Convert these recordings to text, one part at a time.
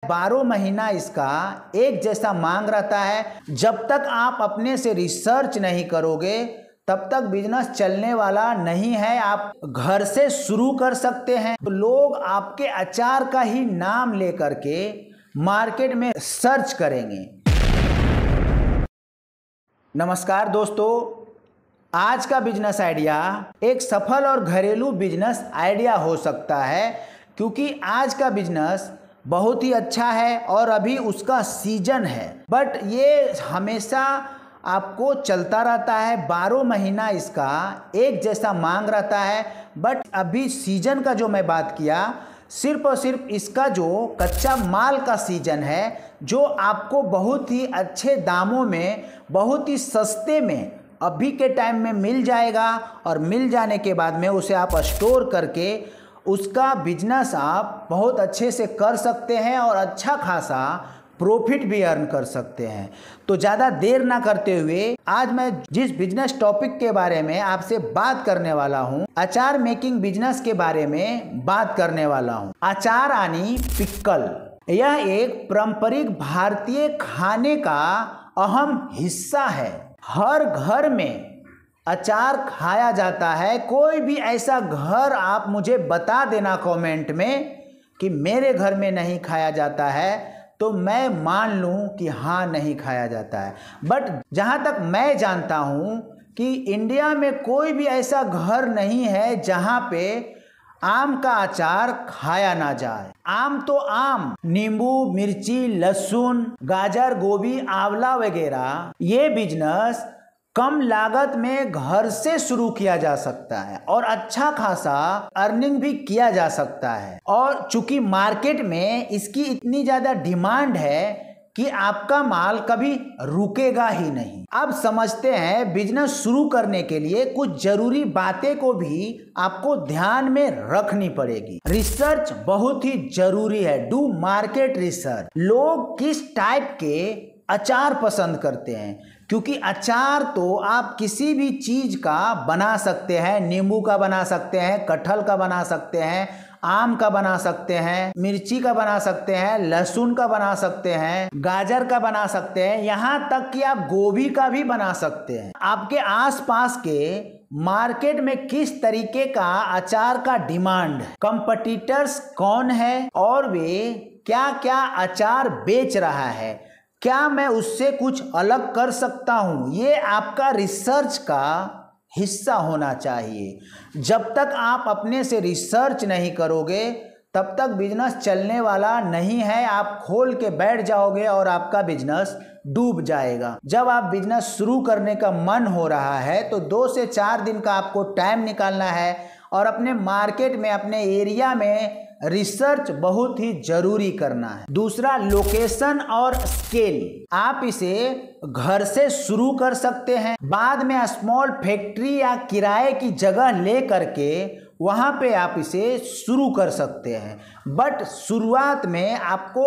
12 महीना इसका एक जैसा मांग रहता है। जब तक आप अपने से रिसर्च नहीं करोगे तब तक बिजनेस चलने वाला नहीं है। आप घर से शुरू कर सकते हैं। तो लोग आपके अचार का ही नाम लेकर के मार्केट में सर्च करेंगे। नमस्कार दोस्तों, आज का बिजनेस आइडिया एक सफल और घरेलू बिजनेस आइडिया हो सकता है, क्योंकि आज का बिजनेस बहुत ही अच्छा है और अभी उसका सीजन है। बट ये हमेशा आपको चलता रहता है। 12 महीना इसका एक जैसा मांग रहता है। बट अभी सीजन का जो मैं बात किया, सिर्फ और सिर्फ इसका जो कच्चा माल का सीजन है, जो आपको बहुत ही अच्छे दामों में, बहुत ही सस्ते में अभी के टाइम में मिल जाएगा। और मिल जाने के बाद में उसे आप स्टोर करके उसका बिजनेस आप बहुत अच्छे से कर सकते हैं और अच्छा खासा प्रॉफिट भी अर्न कर सकते हैं। तो ज़्यादा देर ना करते हुए आज मैं जिस बिजनेस टॉपिक के बारे में आपसे बात करने वाला हूं, अचार मेकिंग बिजनेस के बारे में बात करने वाला हूं। अचार यानी पिक्कल, यह एक पारंपरिक भारतीय खाने का अहम हिस्सा है। हर घर में अचार खाया जाता है। कोई भी ऐसा घर आप मुझे बता देना कमेंट में कि मेरे घर में नहीं खाया जाता है, तो मैं मान लूं कि हाँ, नहीं खाया जाता है। बट जहाँ तक मैं जानता हूँ कि इंडिया में कोई भी ऐसा घर नहीं है जहाँ पे आम का अचार खाया ना जाए। आम तो आम, नींबू, मिर्ची, लहसुन, गाजर, गोभी, आंवला वगैरह, ये बिजनेस कम लागत में घर से शुरू किया जा सकता है और अच्छा खासा अर्निंग भी किया जा सकता है। और चूंकि मार्केट में इसकी इतनी ज्यादा डिमांड है कि आपका माल कभी रुकेगा ही नहीं। अब समझते हैं बिजनेस शुरू करने के लिए कुछ जरूरी बातें को भी आपको ध्यान में रखनी पड़ेगी। रिसर्च बहुत ही जरूरी है। Do market research. लोग किस टाइप के अचार पसंद करते हैं, क्योंकि अचार तो आप किसी भी चीज का बना सकते हैं। नींबू का बना सकते हैं, कटहल का बना सकते हैं, आम का बना सकते हैं, मिर्ची का बना सकते हैं, लहसुन का बना सकते हैं, गाजर का बना सकते हैं, यहाँ तक कि आप गोभी का भी बना सकते हैं। आपके आसपास के मार्केट में किस तरीके का अचार का डिमांड है, कंपटीटर्स कौन है और वे क्या क्या अचार बेच रहा है, क्या मैं उससे कुछ अलग कर सकता हूं, ये आपका रिसर्च का हिस्सा होना चाहिए। जब तक आप अपने से रिसर्च नहीं करोगे तब तक बिजनेस चलने वाला नहीं है। आप खोल के बैठ जाओगे और आपका बिजनेस डूब जाएगा। जब आप बिजनेस शुरू करने का मन हो रहा है तो 2 से 4 दिन का आपको टाइम निकालना है और अपने मार्केट में, अपने एरिया में रिसर्च बहुत ही जरूरी करना है। दूसरा, लोकेशन और स्केल। आप इसे घर से शुरू कर सकते हैं, बाद में स्मॉल फैक्ट्री या किराए की जगह ले करके वहां पे आप इसे शुरू कर सकते हैं। बट शुरुआत में आपको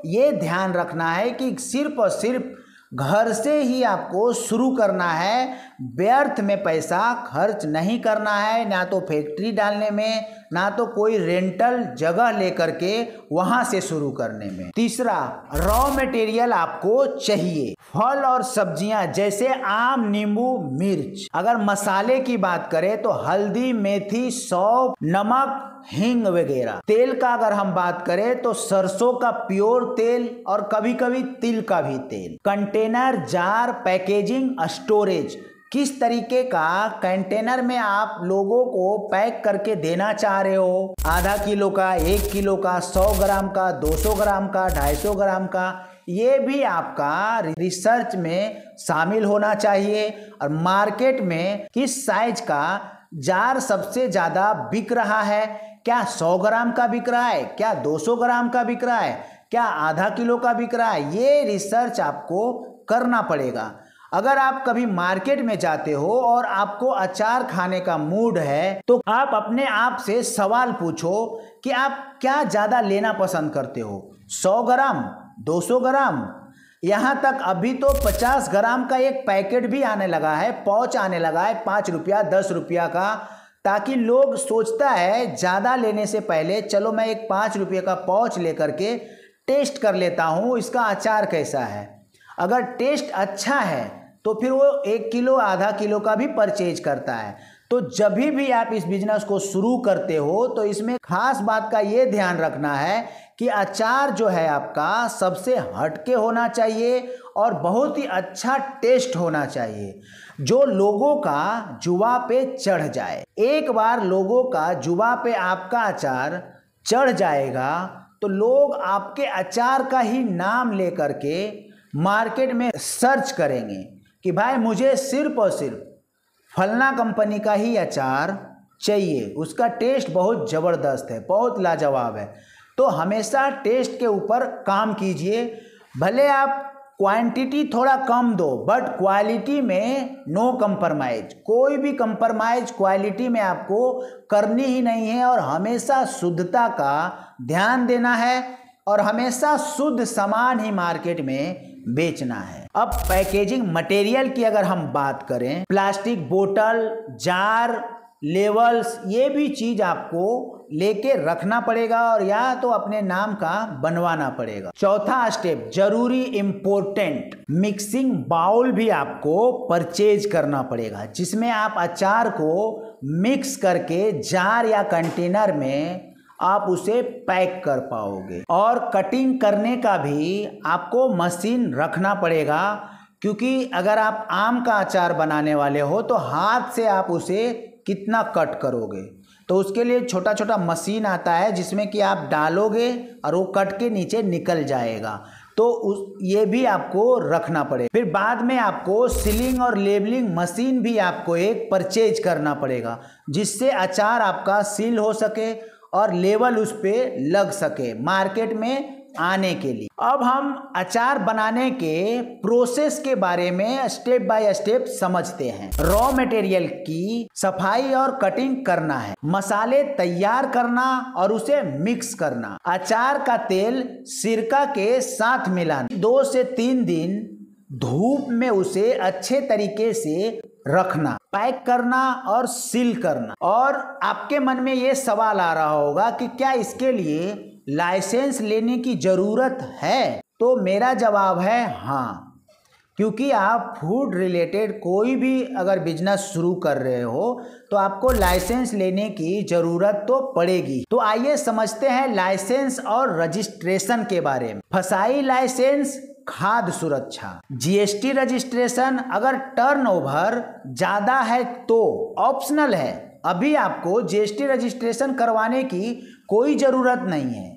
ये ध्यान रखना है कि सिर्फ और सिर्फ घर से ही आपको शुरू करना है। व्यर्थ में पैसा खर्च नहीं करना है, ना तो फैक्ट्री डालने में, ना तो कोई रेंटल जगह लेकर के वहां से शुरू करने में। तीसरा, रॉ मटेरियल आपको चाहिए। फल और सब्जियां जैसे आम, नींबू, मिर्च। अगर मसाले की बात करें तो हल्दी, मेथी, सौंफ, नमक, हींग वगैरह। तेल का अगर हम बात करें तो सरसों का प्योर तेल और कभी कभी तिल का भी तेल। Container, jar, packaging, storage. किस तरीके का कंटेनर में आप लोगों को पैक करके देना चाह रहे हो, आधा किलो का, 1 किलो का, 100 ग्राम का, 200 ग्राम का, 250 ग्राम का, ये भी आपका रिसर्च में शामिल होना चाहिए। और मार्केट में किस साइज का जार सबसे ज्यादा बिक रहा है, क्या 100 ग्राम का बिक रहा है, क्या 200 ग्राम का बिक रहा है, क्या आधा किलो का बिक रहा है, ये रिसर्च आपको करना पड़ेगा। अगर आप कभी मार्केट में जाते हो और आपको अचार खाने का मूड है तो आप अपने आप से सवाल पूछो कि आप क्या ज्यादा लेना पसंद करते हो, 100 ग्राम, 200 ग्राम, यहाँ तक अभी तो 50 ग्राम का एक पैकेट भी आने लगा है, पाउच आने लगा है 5 रुपया 10 रुपया का, ताकि लोग सोचता है ज़्यादा लेने से पहले चलो मैं एक 5 रुपये का पाउच लेकर के टेस्ट कर लेता हूँ इसका अचार कैसा है। अगर टेस्ट अच्छा है तो फिर वो 1 किलो आधा किलो का भी परचेज करता है। तो जब भी आप इस बिजनेस को शुरू करते हो तो इसमें खास बात का ये ध्यान रखना है कि अचार जो है आपका सबसे हटके होना चाहिए और बहुत ही अच्छा टेस्ट होना चाहिए, जो लोगों का जुबान पे चढ़ जाए। एक बार लोगों का जुबान पे आपका अचार चढ़ जाएगा तो लोग आपके अचार का ही नाम लेकर के मार्केट में सर्च करेंगे कि भाई मुझे सिर्फ और सिर्फ फलना कंपनी का ही अचार चाहिए, उसका टेस्ट बहुत ज़बरदस्त है, बहुत लाजवाब है। तो हमेशा टेस्ट के ऊपर काम कीजिए। भले आप क्वांटिटी थोड़ा कम दो बट क्वालिटी में नो कंप्रोमाइज, कोई भी कंप्रोमाइज क्वालिटी में आपको करनी ही नहीं है और हमेशा शुद्धता का ध्यान देना है और हमेशा शुद्ध सामान ही मार्केट में बेचना है। अब पैकेजिंग मटेरियल की अगर हम बात करें, प्लास्टिक बोतल, जार, लेवल्स, ये भी चीज आपको लेके रखना पड़ेगा और या तो अपने नाम का बनवाना पड़ेगा। चौथा स्टेप जरूरी इंपॉर्टेंट, मिक्सिंग बाउल भी आपको परचेज करना पड़ेगा, जिसमें आप अचार को मिक्स करके जार या कंटेनर में आप उसे पैक कर पाओगे। और कटिंग करने का भी आपको मशीन रखना पड़ेगा, क्योंकि अगर आप आम का अचार बनाने वाले हो तो हाथ से आप उसे कितना कट करोगे, तो उसके लिए छोटा छोटा मशीन आता है जिसमें कि आप डालोगे और वो कट के नीचे निकल जाएगा। तो ये भी आपको रखना पड़ेगा। फिर बाद में आपको सीलिंग और लेबलिंग मशीन भी आपको एक परचेज करना पड़ेगा, जिससे अचार आपका सील हो सके और लेवल उस पर लग सके मार्केट में आने के लिए। अब हम अचार बनाने के प्रोसेस के बारे में स्टेप बाय स्टेप समझते हैं। रॉ मटेरियल की सफाई और कटिंग करना है, मसाले तैयार करना और उसे मिक्स करना, अचार का तेल सिरका के साथ मिलाना, 2 से 3 दिन धूप में उसे अच्छे तरीके से रखना, पैक करना और सील करना। और आपके मन में ये सवाल आ रहा होगा कि क्या इसके लिए लाइसेंस लेने की जरूरत है? तो मेरा जवाब है हाँ, क्योंकि आप फूड रिलेटेड कोई भी अगर बिजनेस शुरू कर रहे हो तो आपको लाइसेंस लेने की जरूरत तो पड़ेगी। तो आइए समझते हैं लाइसेंस और रजिस्ट्रेशन के बारे में। फसाई लाइसेंस, खाद्य सुरक्षा, जीएसटी रजिस्ट्रेशन। अगर टर्नओवर ज्यादा है तो ऑप्शनल है, अभी आपको जीएसटी रजिस्ट्रेशन करवाने की कोई जरूरत नहीं है,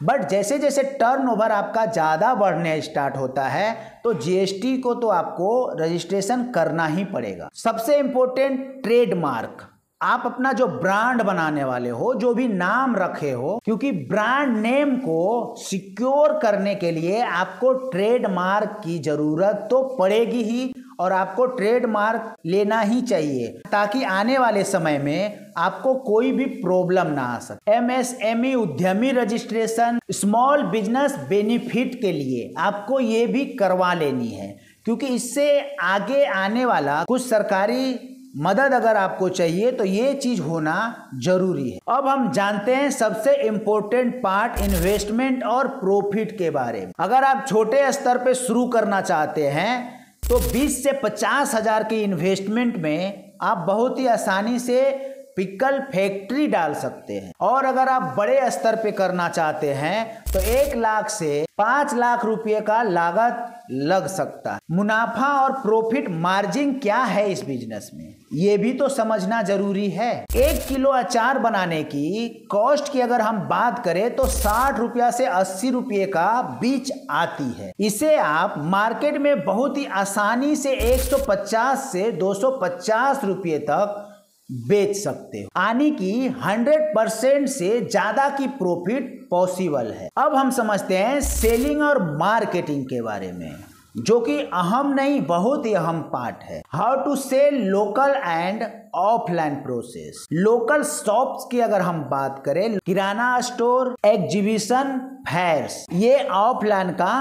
बट जैसे जैसे टर्नओवर आपका ज़्यादा बढ़ने स्टार्ट होता है तो जीएसटी को तो आपको रजिस्ट्रेशन करना ही पड़ेगा। सबसे इम्पोर्टेंट ट्रेडमार्क, आप अपना जो ब्रांड बनाने वाले हो, जो भी नाम रखे हो, क्योंकि ब्रांड नेम को सिक्योर करने के लिए आपको ट्रेडमार्क की जरूरत तो पड़ेगी ही और आपको ट्रेडमार्क लेना ही चाहिए, ताकि आने वाले समय में आपको कोई भी प्रॉब्लम ना आ सके। एमएसएमई उद्यमी रजिस्ट्रेशन, स्मॉल बिजनेस बेनिफिट के लिए आपको ये भी करवा लेनी है, क्योंकि इससे आगे आने वाला कुछ सरकारी मदद अगर आपको चाहिए तो ये चीज होना जरूरी है। अब हम जानते हैं सबसे इम्पोर्टेंट पार्ट इन्वेस्टमेंट और प्रॉफिट के बारे में। अगर आप छोटे स्तर पे शुरू करना चाहते हैं तो 20 से 50 हजार की इन्वेस्टमेंट में आप बहुत ही आसानी से पिकल फैक्ट्री डाल सकते हैं। और अगर आप बड़े स्तर पे करना चाहते हैं तो 1 लाख से 5 लाख रुपए का लागत लग सकता है। मुनाफा और प्रॉफिट मार्जिन क्या है इस बिजनेस में, ये भी तो समझना जरूरी है। 1 किलो अचार बनाने की कॉस्ट की अगर हम बात करें तो 60 रुपया से 80 रुपये का बीच आती है। इसे आप मार्केट में बहुत ही आसानी से 150 से 250 रुपये तक बेच सकते हो, यानी कि 100% से ज्यादा की प्रॉफिट पॉसिबल है। अब हम समझते हैं सेलिंग और मार्केटिंग के बारे में, जो कि अहम नहीं बहुत ही अहम पार्ट है। How to sell local and offline process. Local shops की अगर हम बात करें, किराना स्टोर, एग्जीबिशन, फेयर्स, ये ऑफलाइन का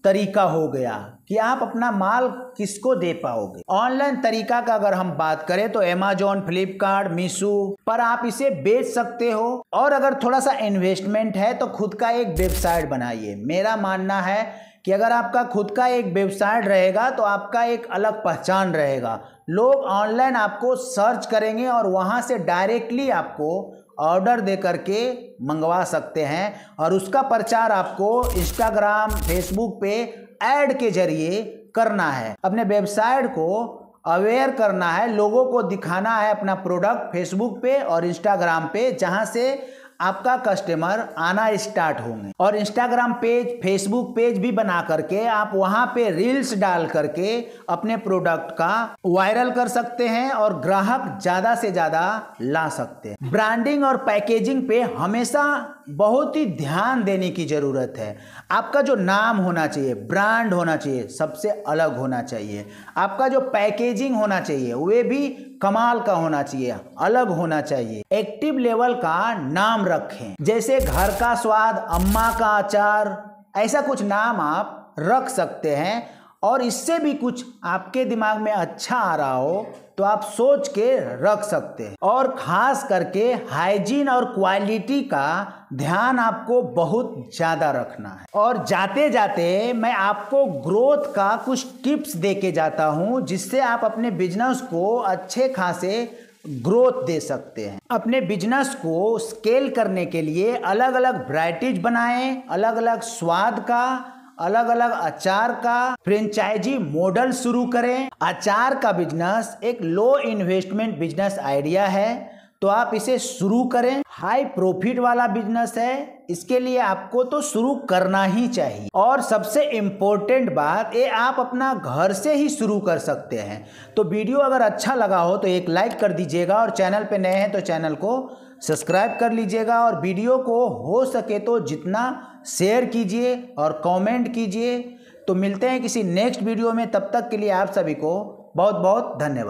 तरीका हो गया कि आप अपना माल किसको दे पाओगे। ऑनलाइन तरीका का अगर हम बात करें तो अमेजॉन, फ्लिपकार्ट, मीशो पर आप इसे बेच सकते हो। और अगर थोड़ा सा इन्वेस्टमेंट है तो खुद का एक वेबसाइट बनाइए। मेरा मानना है कि अगर आपका खुद का एक वेबसाइट रहेगा तो आपका एक अलग पहचान रहेगा। लोग ऑनलाइन आपको सर्च करेंगे और वहाँ से डायरेक्टली आपको ऑर्डर दे करके मंगवा सकते हैं और उसका प्रचार आपको इंस्टाग्राम, फेसबुक पे ऐड के जरिए करना है। अपने वेबसाइट को अवेयर करना है, लोगों को दिखाना है अपना प्रोडक्ट फेसबुक पे और इंस्टाग्राम पे, जहां से आपका कस्टमर आना स्टार्ट होंगे। और इंस्टाग्राम पेज, फेसबुक पेज भी बना करके आप वहां पे रील्स डाल करके अपने प्रोडक्ट का वायरल कर सकते हैं और ग्राहक ज्यादा से ज्यादा ला सकते हैं। ब्रांडिंग और पैकेजिंग पे हमेशा बहुत ही ध्यान देने की जरूरत है। आपका जो नाम होना चाहिए, ब्रांड होना चाहिए, सबसे अलग होना चाहिए। आपका जो पैकेजिंग होना चाहिए वे भी कमाल का होना चाहिए, अलग होना चाहिए। एक्टिव लेवल का नाम रखें, जैसे घर का स्वाद, अम्मा का अचार, ऐसा कुछ नाम आप रख सकते हैं। और इससे भी कुछ आपके दिमाग में अच्छा आ रहा हो तो आप सोच के रख सकते हैं। और खास करके हाइजीन और क्वालिटी का ध्यान आपको बहुत ज़्यादा रखना है। और जाते जाते मैं आपको ग्रोथ का कुछ टिप्स दे के जाता हूं, जिससे आप अपने बिजनेस को अच्छे खासे ग्रोथ दे सकते हैं। अपने बिजनेस को स्केल करने के लिए अलग अलग वैरायटीज बनाएं, अलग अलग स्वाद का, अलग अलग अचार का फ्रेंचाइजी मॉडल शुरू करें। अचार का बिजनेस एक लो इन्वेस्टमेंट बिजनेस आइडिया है, तो आप इसे शुरू करें। हाई प्रॉफिट वाला बिजनेस है, इसके लिए आपको तो शुरू करना ही चाहिए। और सबसे इम्पोर्टेंट बात ये, आप अपना घर से ही शुरू कर सकते हैं। तो वीडियो अगर अच्छा लगा हो तो एक लाइक कर दीजिएगा और चैनल पे नए हैं तो चैनल को सब्सक्राइब कर लीजिएगा। और वीडियो को हो सके तो जितना शेयर कीजिए और कमेंट कीजिए। तो मिलते हैं किसी नेक्स्ट वीडियो में, तब तक के लिए आप सभी को बहुत बहुत धन्यवाद।